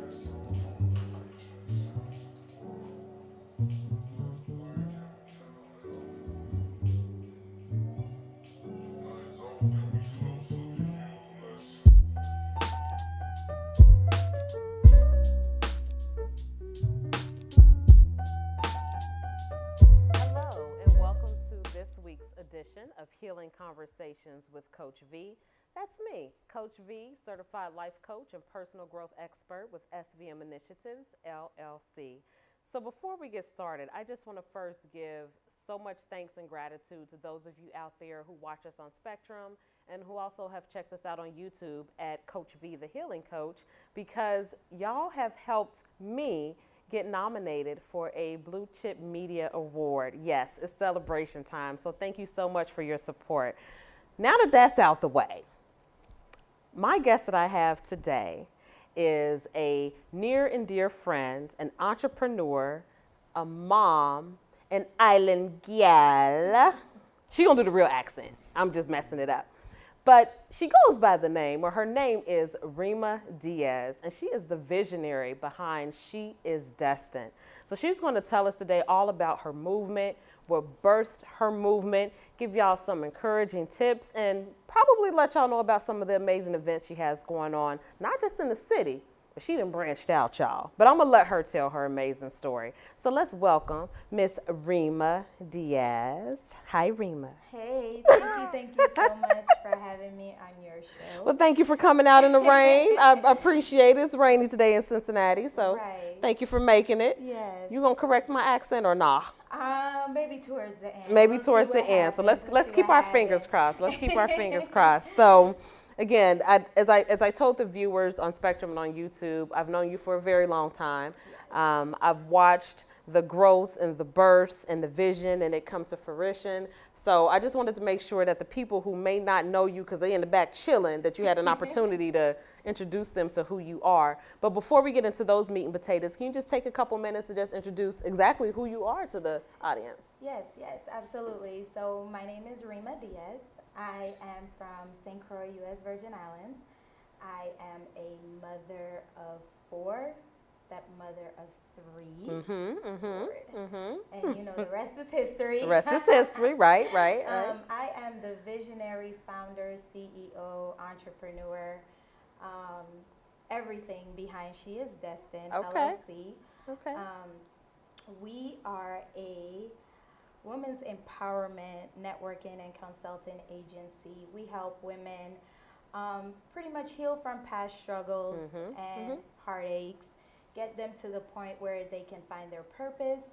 Hello, and welcome to this week's edition of Healing Conversations with Coach V. That's me, Coach V, certified life coach and personal growth expert with SVM Initiatives, LLC. So before we get started, I just want to first give so much thanks and gratitude to those of you out there who watch us on Spectrum and who also have checked us out on YouTube at Coach V, the Healing Coach, because y'all have helped me get nominated for a Blue Chip Media Award. Yes, it's celebration time, so thank you so much for your support. Now that that's out the way, my guest that I have today is a near and dear friend, an entrepreneur, a mom, an island gal. She gonna do the real accent. I'm just messing it up. But she goes by the name, or her name is Rima Diaz, and she is the visionary behind She is Destined. So she's going to tell us today all about her movement, what birthed her movement, give y'all some encouraging tips, and probably let y'all know about some of the amazing events she has going on, not just in the city, but she done branched out, y'all. But I'm going to let her tell her amazing story. So let's welcome Miss Rima Diaz. Hi, Rima. Hey, thank you so much for having me on your show. Well, thank you for coming out in the rain. I appreciate it. It's rainy today in Cincinnati, so thank you for making it. Yes. You gonna correct my accent or nah? Maybe towards the end. Maybe towards the end. So let's keep our fingers crossed. Let's keep our fingers crossed. So, again, as I told the viewers on Spectrum and on YouTube, I've known you for a very long time. I've watched the growth and the birth and the vision and it come to fruition. So I just wanted to make sure that the people who may not know you because they're in the back chilling, that you had an opportunity to introduce them to who you are. But before we get into those meat and potatoes, can you just take a couple minutes to just introduce exactly who you are to the audience? Yes, absolutely. So my name is Rima Diaz. I am from St. Croix, U.S. Virgin Islands. I am a mother of 4, stepmother of 3. And you know, the rest is history. The rest is history, right. I am the visionary founder, CEO, entrepreneur, everything behind She is Destined, LLC. Okay. We are a women's empowerment networking and consulting agency. We help women pretty much heal from past struggles and heartaches, get them to the point where they can find their purpose,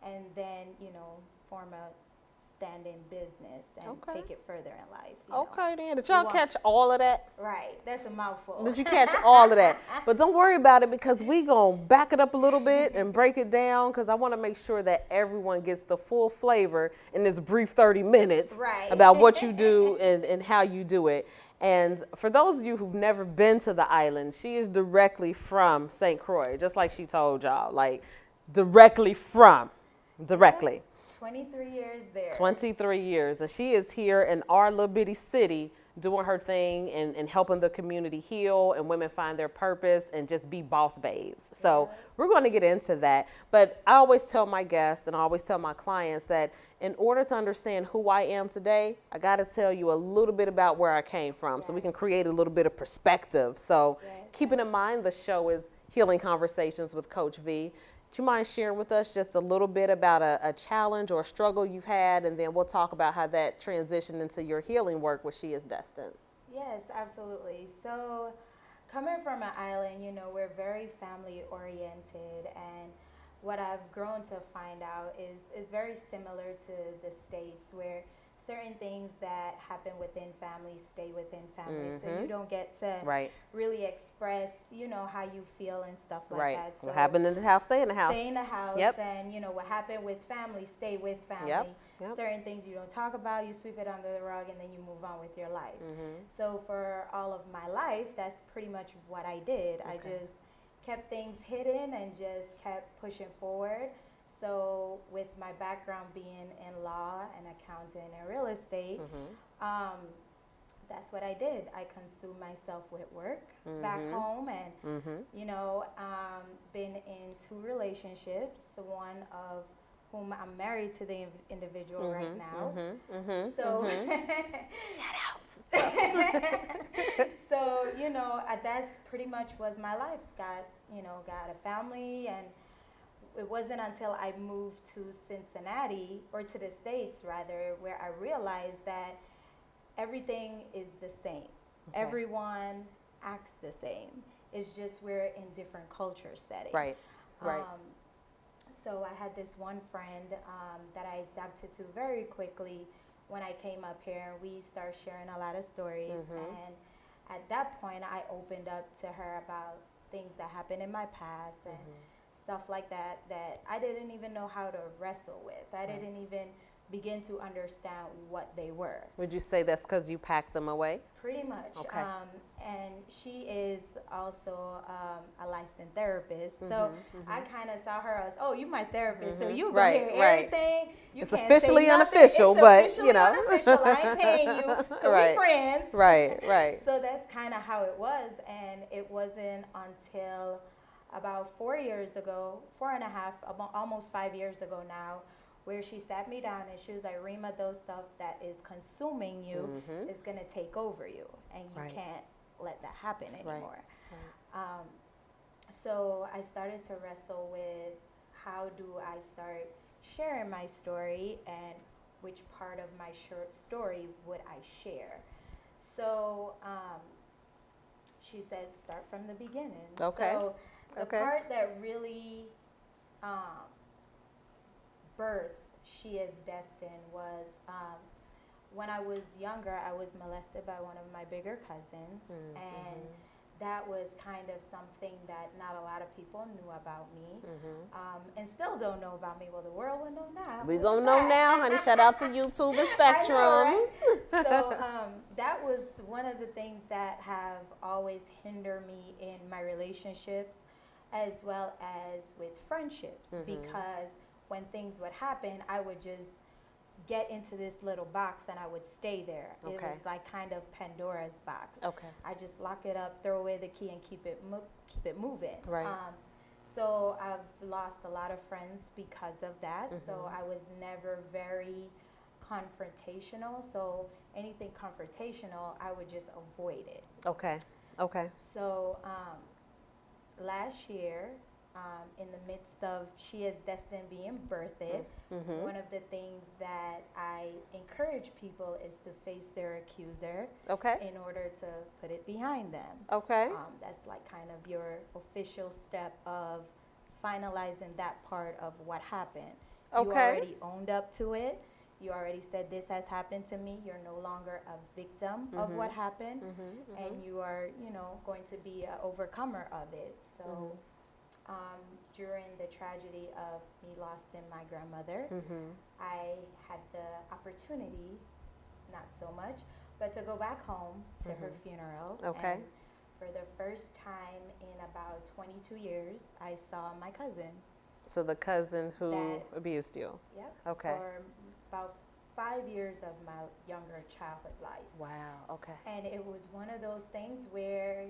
and then, you know, form a standing business and take it further in life. Okay, then. Did y'all catch all of that? Right. That's a mouthful. Did you catch all of that? But don't worry about it because we going to back it up a little bit and break it down because I want to make sure that everyone gets the full flavor in this brief 30 minutes about what you do and how you do it. And for those of you who've never been to the island, she is directly from St. Croix, just like she told y'all, like directly. 23 years there. 23 years. And she is here in our little bitty city doing her thing and helping the community heal and women find their purpose and just be boss babes. So we're going to get into that. But I always tell my guests and I always tell my clients that in order to understand who I am today, I got to tell you a little bit about where I came from so we can create a little bit of perspective. So keeping in mind the show is Healing Conversations with Coach V. Do you mind sharing with us just a little bit about a challenge or a struggle you've had, and then we'll talk about how that transitioned into your healing work with She is Destined? Yes, absolutely. So coming from an island, you know, we're very family oriented, and what I've grown to find out is very similar to the States, where certain things that happen within families stay within families. So you don't get to really express, you know, how you feel and stuff like that. So what happened in the house, stay in the house. Stay in the house, and, you know, what happened with family, stay with family. Certain things you don't talk about, you sweep it under the rug, and then you move on with your life. So for all of my life, that's pretty much what I did. I just kept things hidden and just kept pushing forward. So with my background being in law and accounting and real estate, that's what I did. I consumed myself with work back home, and been in 2 relationships, one of whom I'm married to the individual right now. So Shout outs. so that's pretty much was my life. Got a family, and it wasn't until I moved to Cincinnati, or to the States rather, where I realized that everything is the same. Okay. Everyone acts the same. It's just we're in different culture settings. Right. So I had this one friend that I adapted to very quickly when I came up here. We started sharing a lot of stories, and at that point I opened up to her about things that happened in my past and stuff like that I didn't even know how to wrestle with. I didn't even begin to understand what they were. Would you say that's because you packed them away? Pretty much. Okay. And she is also a licensed therapist. So I kind of saw her as, oh, you're my therapist, so you go hear everything. You it's can't officially say unofficial, it's but officially unofficial. I ain't paying you. We're friends. Right. So that's kind of how it was. And it wasn't until about 4 years ago, 4.5, almost 5 years ago now, where she sat me down and she was like, Rima, those stuff that is consuming you is going to take over you, and you can't let that happen anymore. So I started to wrestle with, how do I start sharing my story, and which part of my short story would I share? So she said, start from the beginning. Okay. So the part that really birth She Is Destined was when I was younger, I was molested by one of my bigger cousins, and that was kind of something that not a lot of people knew about me, and still don't know about me. Well, the world will know now. We gonna know now, honey. Shout out to YouTube and Spectrum. I know, right? So that was one of the things that have always hindered me in my relationships, as well as with friendships, because when things would happen, I would just get into this little box and I would stay there. It was like kind of Pandora's box. I just lock it up, throw away the key, and keep it moving. Right. So I've lost a lot of friends because of that. So I was never very confrontational. So anything confrontational, I would just avoid it. Okay. So last year, in the midst of She Is Destined being birthed, one of the things that I encourage people is to face their accuser in order to put it behind them. That's like kind of your official step of finalizing that part of what happened. You already owned up to it. You already said, this has happened to me. You're no longer a victim of what happened, and you are, going to be an overcomer of it. So during the tragedy of me losing my grandmother, I had the opportunity, not so much, but to go back home to her funeral. And for the first time in about 22 years, I saw my cousin. So the cousin who abused you? Yep. Okay. For about 5 years of my younger childhood life. Wow. Okay. And it was one of those things where,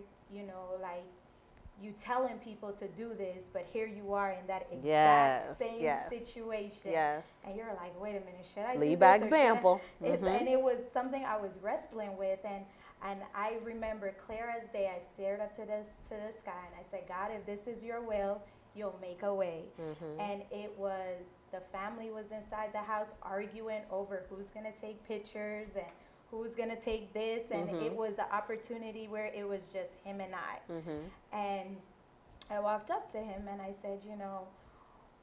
like, you telling people to do this, but here you are in that exact same situation. And you're like, wait a minute, should I lead do by this example? And it was something I was wrestling with, and I remember clear as day, I stared up to the sky and I said, God, if this is your will, you'll make a way. And it was, the family was inside the house arguing over who's going to take pictures and who's going to take this, and it was the opportunity where it was just him and I. And I walked up to him and I said,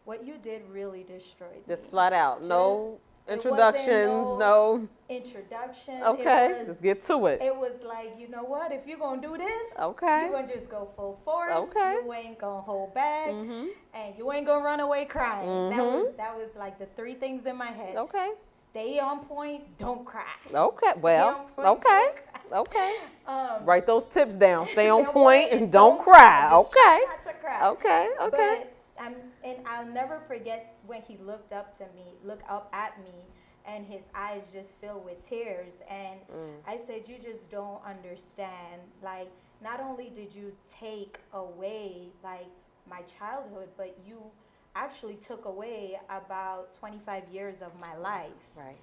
what you did really destroyed me. Just flat out, no introductions, no introduction. Just get to it. It was like, you know what, if you're going to do this, you're going to just go full force. You ain't going to hold back, and you ain't going to run away crying. That was like the 3 things in my head. Stay on point, don't cry. Write those tips down. Stay on point and don't cry. Not to cry. But, and I'll never forget when he looked up at me, and his eyes just filled with tears. And I said, you just don't understand. Like, not only did you take away, like, my childhood, but you actually took away about 25 years of my life. Right.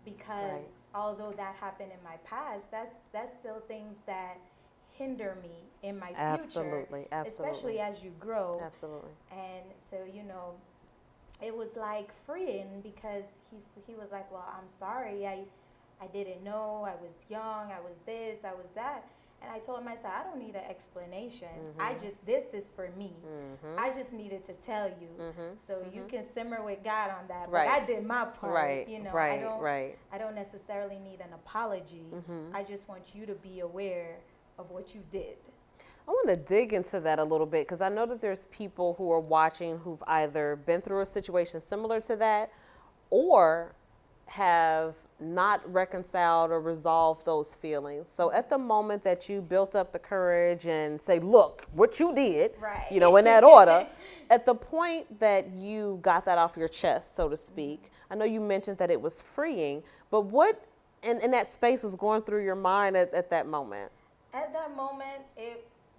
Because although that happened in my past, that's still things that hinder me in my future. Absolutely. Especially as you grow. Absolutely. And so, it was like freeing, because he was like, well, I'm sorry, I didn't know, I was young, I was this, I was that. And I told him, I said, I don't need an explanation. This is for me. I just needed to tell you. So you can simmer with God on that. But I did my part. I don't necessarily need an apology. I just want you to be aware of what you did. I want to dig into that a little bit, because I know that there's people who are watching who've either been through a situation similar to that or have not reconciled or resolved those feelings. So at the moment that you built up the courage and say, look, what you did, in that order, at the point that you got that off your chest, so to speak, I know you mentioned that it was freeing, but what in that space is going through your mind at that moment? At that moment,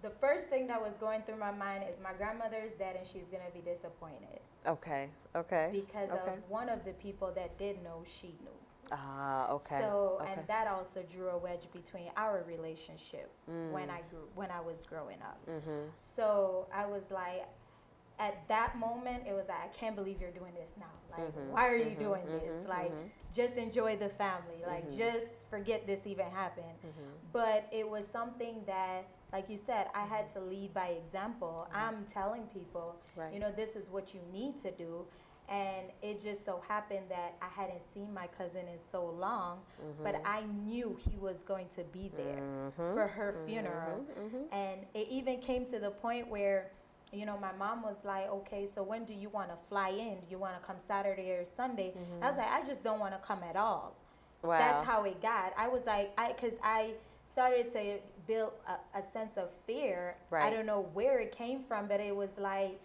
the first thing that was going through my mind is my grandmother's dead and she's going to be disappointed. Okay. Because of one of the people that did know, she knew. Ah, okay. So, and that also drew a wedge between our relationship when I was growing up. So I was like, at that moment, it was like, I can't believe you're doing this now. Like, why are you doing this? Like, just enjoy the family. Like, just forget this even happened. But it was something that, like you said, I had to lead by example. I'm telling people, this is what you need to do. And it just so happened that I hadn't seen my cousin in so long, but I knew he was going to be there for her funeral. And it even came to the point where, my mom was like, okay, so when do you want to fly in? Do you want to come Saturday or Sunday? I was like, I just don't want to come at all. Wow. That's how it got. I was like, because I started to build a sense of fear. I don't know where it came from, but it was like,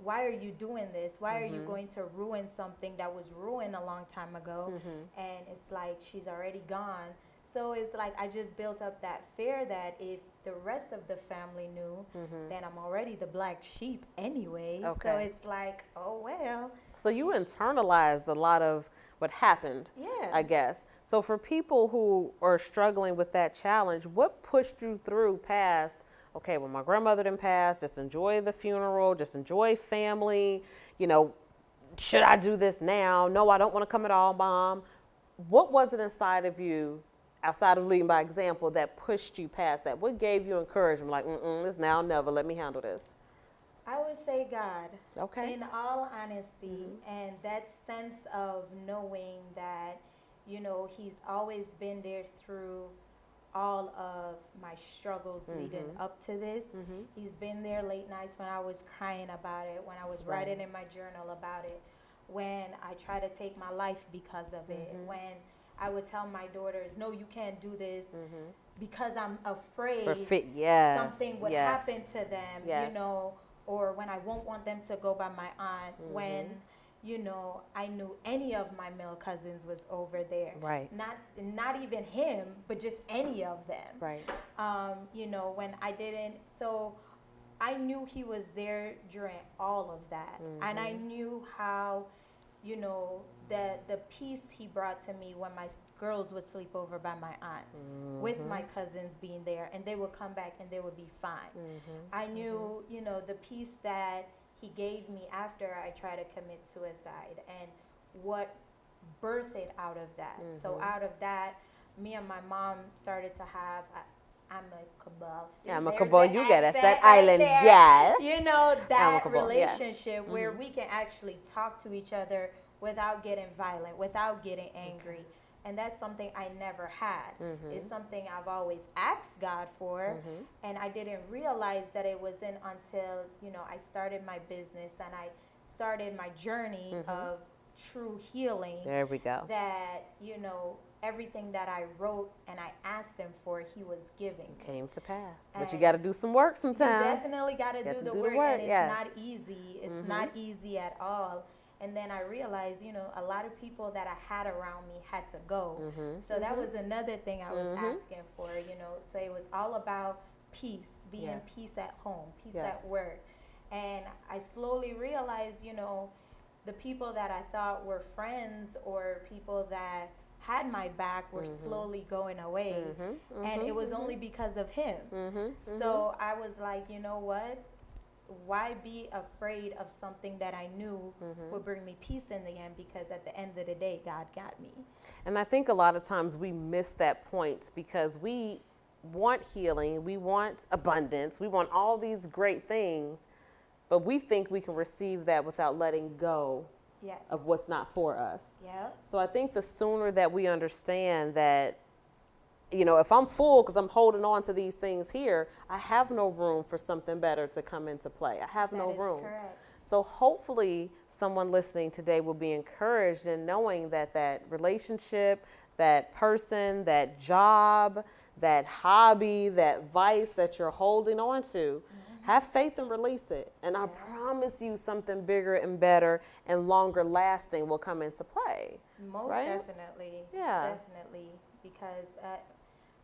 why are you doing this? Why are you going to ruin something that was ruined a long time ago? And it's like, she's already gone. So it's like, I just built up that fear that if the rest of the family knew, then I'm already the black sheep anyway. Okay. So it's like, oh, well. So you internalized a lot of what happened, I guess. So for people who are struggling with that challenge, what pushed you through past, okay, well, my grandmother didn't pass, just enjoy the funeral, just enjoy family, should I do this now? No, I don't want to come at all, Mom. What was it inside of you, outside of leading by example, that pushed you past that? What gave you encouragement? Like, it's now or never, let me handle this. I would say God. Okay. In all honesty, and that sense of knowing that, He's always been there through all of my struggles leading up to this. He's been there late nights when I was crying about it, when I was writing in my journal about it, when I tried to take my life because of it, when I would tell my daughters, no, you can't do this because I'm afraid something would happen to them, or when I won't want them to go by my aunt, when, I knew any of my male cousins was over there. Right. Not even him, but just any of them. Right. When I didn't, so I knew he was there during all of that. And I knew how, the peace he brought to me when my girls would sleep over by my aunt with my cousins being there, and they would come back and they would be fine. I knew, the peace that he gave me after I tried to commit suicide and what birthed it out of that. So out of that, me and my mom started to have amicable. You get us that island, that relationship where we can actually talk to each other without getting violent, without getting angry. And that's something I never had. It's something I've always asked God for, and I didn't realize that it wasn't until, I started my business and I started my journey of true healing. There we go. That, everything that I wrote and I asked him for, he was giving. Came to pass. But you got to do some work sometimes. You definitely got to do the work. And it's not easy. It's not easy at all. And then I realized, a lot of people that I had around me had to go. So that was another thing I was asking for, So it was all about peace, being peace at home, peace at work. And I slowly realized, the people that I thought were friends or people that had my back were slowly going away. And it was only because of him. So I was like, you know what? Why be afraid of something that I knew would bring me peace in the end? Because at the end of the day, God got me. And I think a lot of times we miss that point because we want healing, we want abundance, we want all these great things, but we think we can receive that without letting go of what's not for us. So I think the sooner that we understand that, if I'm full because I'm holding on to these things here, I have no room for something better to come into play. I have no room. Correct. So hopefully someone listening today will be encouraged in knowing that that relationship, that person, that job, that hobby, that vice that you're holding on to, have faith and release it. And I promise you something bigger and better and longer lasting will come into play. Most definitely. Yeah. Definitely. Because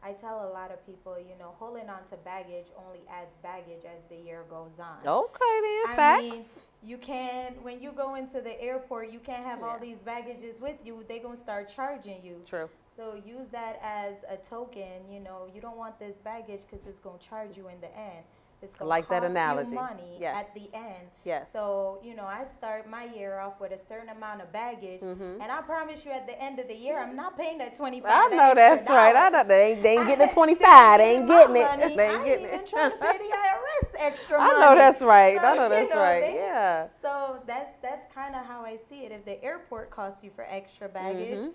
I tell a lot of people, holding on to baggage only adds baggage as the year goes on. Okay, then. I mean, Facts. you can't, when you go into the airport, you can't have all these baggages with you. They're going to start charging you. True. So use that as a token. You don't want this baggage because it's going to charge you in the end. It's going to cost you money at the end. Yes. So, I start my year off with a certain amount of baggage. And I promise you at the end of the year, I'm not paying that $25. I know that's right. I know they ain't getting the 25. They ain't getting it. They ain't getting even trying to pay the IRS extra money. I know that's right. So, I know that's right. Yeah. So that's kind of how I see it. If the airport costs you for extra baggage,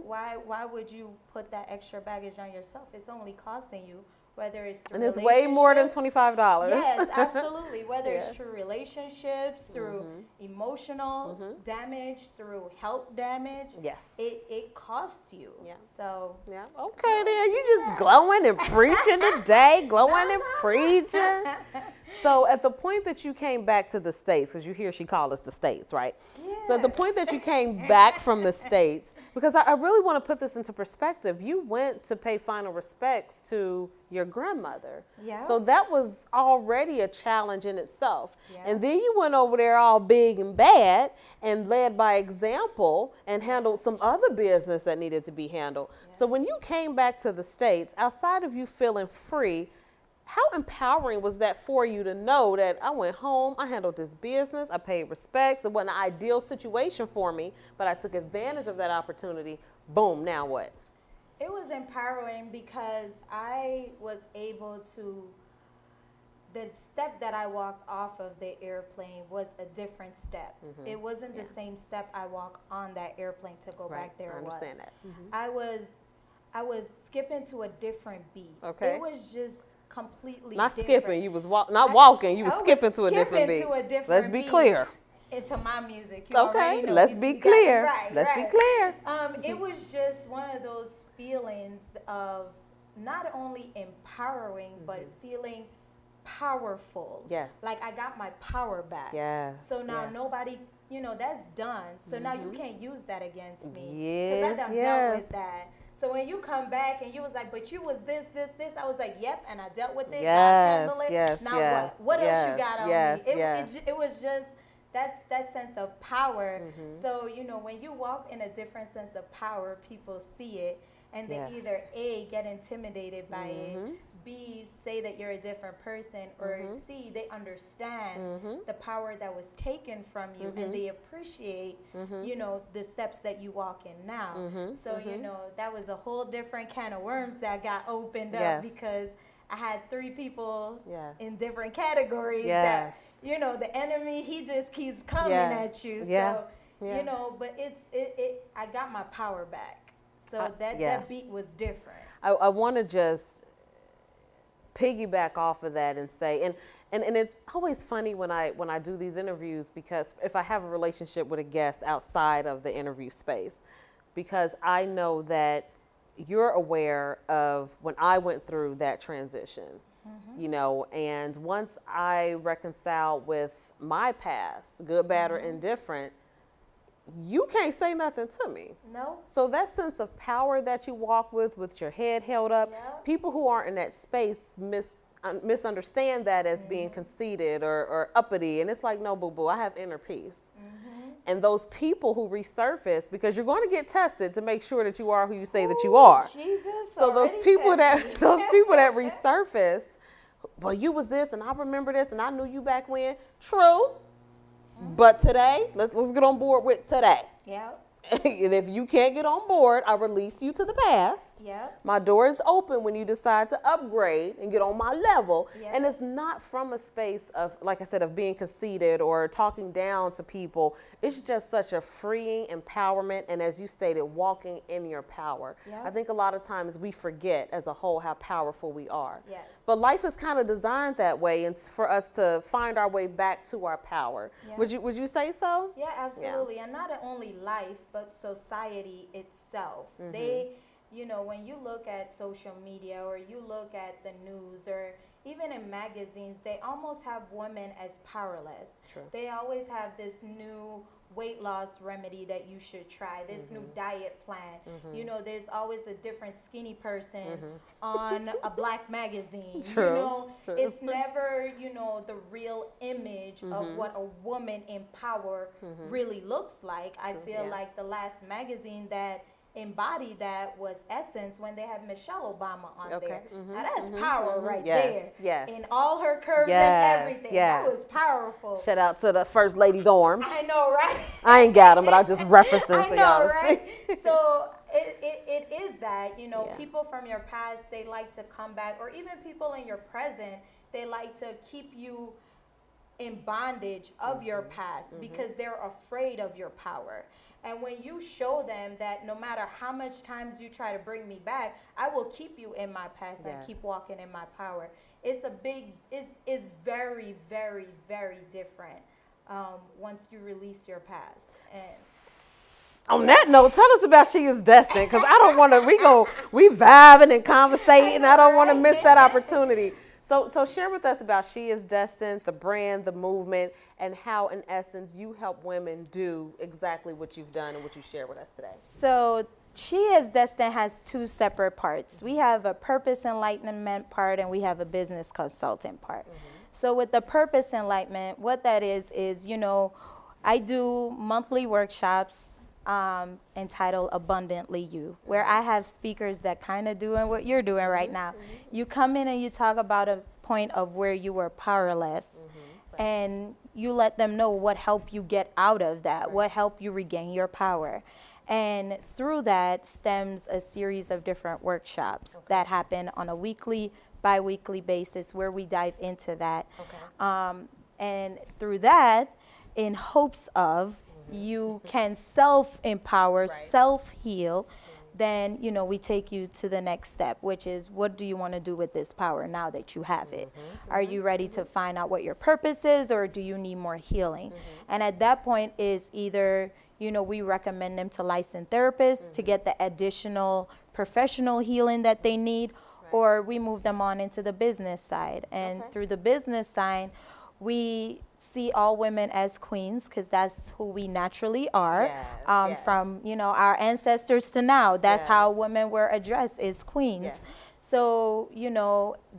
why would you put that extra baggage on yourself? It's only costing you. Whether it's through and it's way more than $25. Yes, absolutely. Whether it's through relationships, through emotional damage, through health damage. Yes. It costs you. Yeah. So. Yeah. Okay, then you just glowing and preaching today, glowing and preaching. So at the point that you came back to the States, because you hear she called us the States, right? Yeah. So at the point that you came back from the States, because I really want to put this into perspective, you went to pay final respects to your grandmother. Yeah. So that was already a challenge in itself. Yeah. And then you went over there all big and bad and led by example and handled some other business that needed to be handled. Yeah. So when you came back to the States, outside of you feeling free, how empowering was that for you to know that I went home, I handled this business, I paid respects, it wasn't an ideal situation for me, but I took advantage of that opportunity. Boom, now what? It was empowering because I was able to, the step that I walked off of the airplane was a different step. It wasn't the same step I walked on that airplane to go back there. I understand that. I was skipping to a different beat. Okay. It was just completely not different. Skipping, you was not walking, you was skipping to a different beat. Let's be clear. Into my music. Okay, let's be clear. Let's be clear. It was just one of those feelings of not only empowering, but feeling powerful. Yes. Like I got my power back. Yes. So now nobody, that's done. So now you can't use that against me. Yes. Because I done dealt with that. So when you come back and you was like, but you was this, I was like, yep, and I dealt with it. Yes. I handled it. Yes. Now yes. what? What else you got on me? It was just that sense of power. So, when you walk in a different sense of power, people see it and they either A, get intimidated by it, B, say that you're a different person, or C, they understand the power that was taken from you and they appreciate, the steps that you walk in now. So, that was a whole different can of worms that got opened up because I had 3 people in different categories that, the enemy, he just keeps coming at you. So, but I got my power back. So that beat was different. I want to just piggyback off of that and say, and it's always funny when I do these interviews, because if I have a relationship with a guest outside of the interview space, because I know that you're aware of when I went through that transition, and once I reconciled with my past, good, bad, or indifferent, you can't say nothing to me. No. So that sense of power that you walk with your head held up, people who aren't in that space misunderstand that as being conceited or uppity. And it's like, no, boo-boo, I have inner peace. And those people who resurface, because you're going to get tested to make sure that you are who you say that you are. Jesus, so those people that resurface, well, you was this and I remember this and I knew you back when. True. But today, let's get on board with today. Yep. And if you can't get on board, I release you to the past. Yep. My door is open when you decide to upgrade and get on my level. Yep. And it's not from a space of, like I said, of being conceited or talking down to people. It's just such a freeing empowerment. And as you stated, walking in your power. Yep. I think a lot of times we forget as a whole how powerful we are. Yes. But life is kind of designed that way, and for us to find our way back to our power. Yeah. Would you say so? Yeah, absolutely. And not only life, but society itself. They, when you look at social media or you look at the news or even in magazines, they almost have women as powerless. True. They always have this new weight loss remedy that you should try, this new diet plan. There's always a different skinny person on a black magazine. True. True. It's never, the real image of what a woman in power really looks like. I feel like the last magazine that embodied that was Essence when they had Michelle Obama on there. Now that's power right there. Yes. In all her curves and everything. Yes. That was powerful. Shout out to the First Lady's arms. I know, right? I ain't got them, but I just referenced them I for know, y'all right? to see. So it is that, people from your past, they like to come back, or even people in your present, they like to keep you in bondage of your past because they're afraid of your power. And when you show them that no matter how much times you try to bring me back, I will keep you in my past and keep walking in my power. It's very, very, very different once you release your past. And on that note, tell us about She Is Destined, because I don't want to, we vibing and conversating. I don't want to miss that opportunity. So share with us about She Is Destined, the brand, the movement, and how, in essence, you help women do exactly what you've done and what you share with us today. So She Is Destined has two separate parts. We have a purpose enlightenment part and we have a business consultant part. So with the purpose enlightenment, what that is, I do monthly workshops entitled Abundantly You, where I have speakers that kind of doing what you're doing right now. You come in and you talk about a point of where you were powerless, and you let them know what helped you get out of that, what helped you regain your power. And through that stems a series of different workshops that happen on a weekly, bi-weekly basis where we dive into that. And through that, in hopes of you can self-empower, self-heal, then, we take you to the next step, which is, what do you want to do with this power now that you have it? Are you ready to find out what your purpose is, or do you need more healing? And at that point is either, we recommend them to licensed therapists to get the additional professional healing that they need, or we move them on into the business side. And through the business side, we see all women as queens because that's who we naturally are. From, our ancestors to now, that's how women were addressed, is queens. So,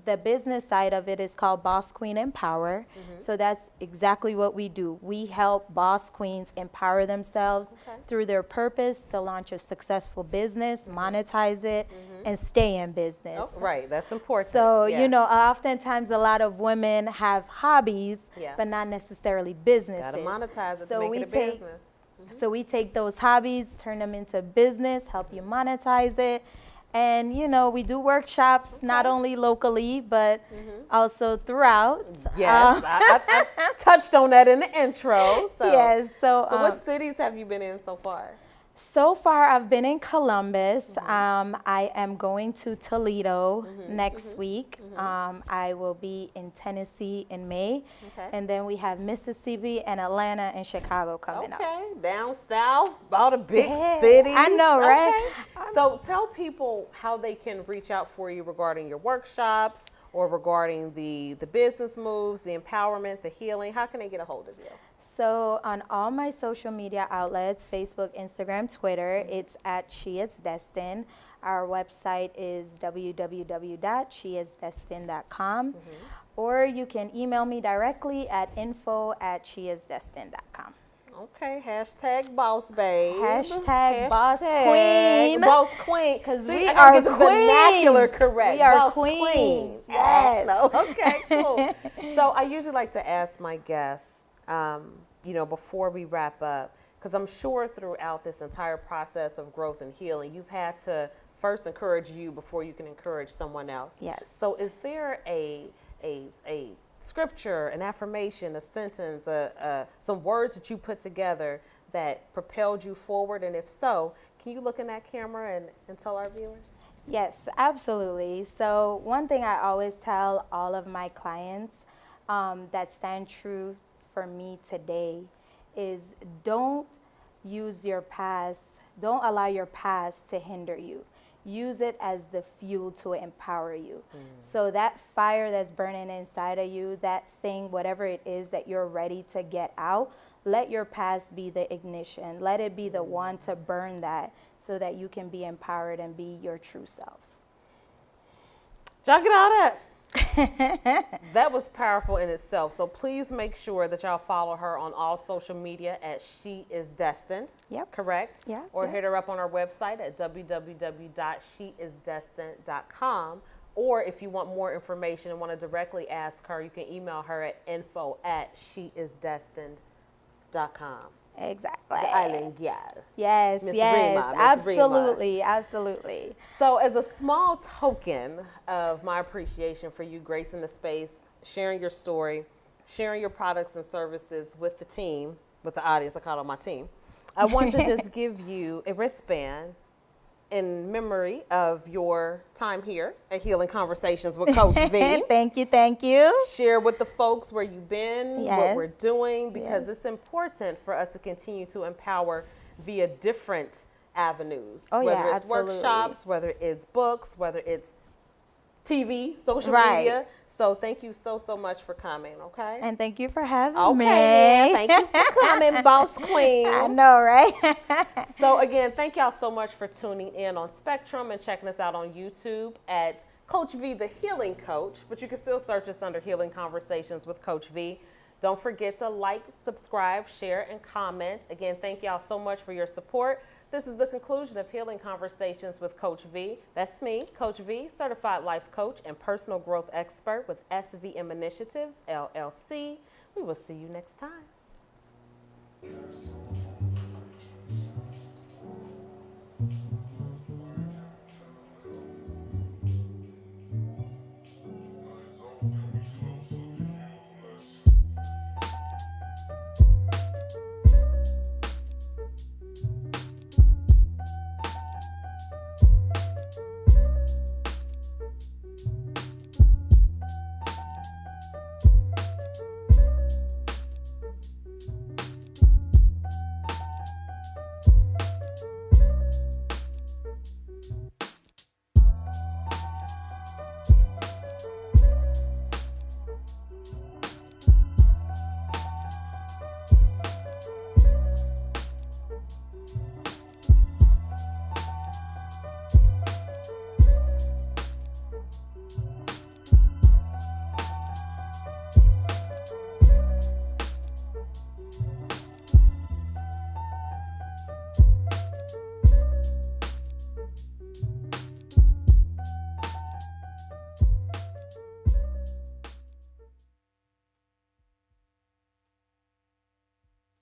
the business side of it is called Boss Queen Empower. So that's exactly what we do. We help boss queens empower themselves through their purpose to launch a successful business, monetize it, and stay in business. That's important. So, oftentimes a lot of women have hobbies, but not necessarily businesses. Gotta monetize it so to make it a business. So we take those hobbies, turn them into business, help you monetize it. And, we do workshops, not only locally, but also throughout. Yes, I touched on that in the intro. So. Yes. So what cities have you been in so far? So far, I've been in Columbus. I am going to Toledo next week. I will be in Tennessee in May. And then we have Mississippi and Atlanta and Chicago coming up. Down south, all the big cities. I know, right? So tell people how they can reach out for you regarding your workshops or regarding the business moves, the empowerment, the healing, how can they get a hold of you? So on all my social media outlets, Facebook, Instagram, Twitter, it's at She Is Destined. Our website is www.sheisdestined.com. Or you can email me directly at info@sheisdestined.com. Okay, hashtag boss babe. Hashtag boss queen. Boss queen. Because See, we I gotta are get the queens. vernacular correct. We are Boss queens. Yes. No, okay, cool. So I usually like to ask my guests, before we wrap up, because I'm sure throughout this entire process of growth and healing, you've had to first encourage you before you can encourage someone else. Yes. So is there a scripture, an affirmation, a sentence, some words that you put together that propelled you forward? And if so, can you look in that camera and tell our viewers? Yes, absolutely. So one thing I always tell all of my clients that stand true for me today is don't use your past, don't allow your past to hinder you. Use it as the fuel to empower you. So that fire that's burning inside of you, that thing, whatever it is that you're ready to get out, let your past be the ignition. Let it be the one to burn that so that you can be empowered and be your true self. Y'all get all that? That was powerful in itself. So please make sure that y'all follow her on all social media at She Is Destined. Yep. Correct? Yeah. Or hit her up on our website at www.sheisdestined.com. Or if you want more information and want to directly ask her, you can email her at info@sheisdestined.com. Exactly. The island gal. Yes, Miss yes, Rima, Miss absolutely, absolutely. So as a small token of my appreciation for you gracing the space, sharing your story, sharing your products and services with the team, with the audience, I call them my team, I want to just give you a wristband in memory of your time here at Healing Conversations with Coach V. Thank you, thank you. Share with the folks where you've been, what Yes. we're doing, because Yes. it's important for us to continue to empower via different avenues. Oh, whether yeah, it's absolutely. workshops, whether it's books, whether it's TV, social Right. media. So thank you so much for coming, okay? And thank you for having me. Okay, yeah, thank you for coming, Boss Queen. I know, right? So again, thank y'all so much for tuning in on Spectrum and checking us out on YouTube at Coach V, the Healing Coach, but you can still search us under Healing Conversations with Coach V. Don't forget to like, subscribe, share, and comment. Again, thank y'all so much for your support. This is the conclusion of Healing Conversations with Coach V. That's me, Coach V, certified life coach and personal growth expert with SVM Initiatives, LLC. We will see you next time.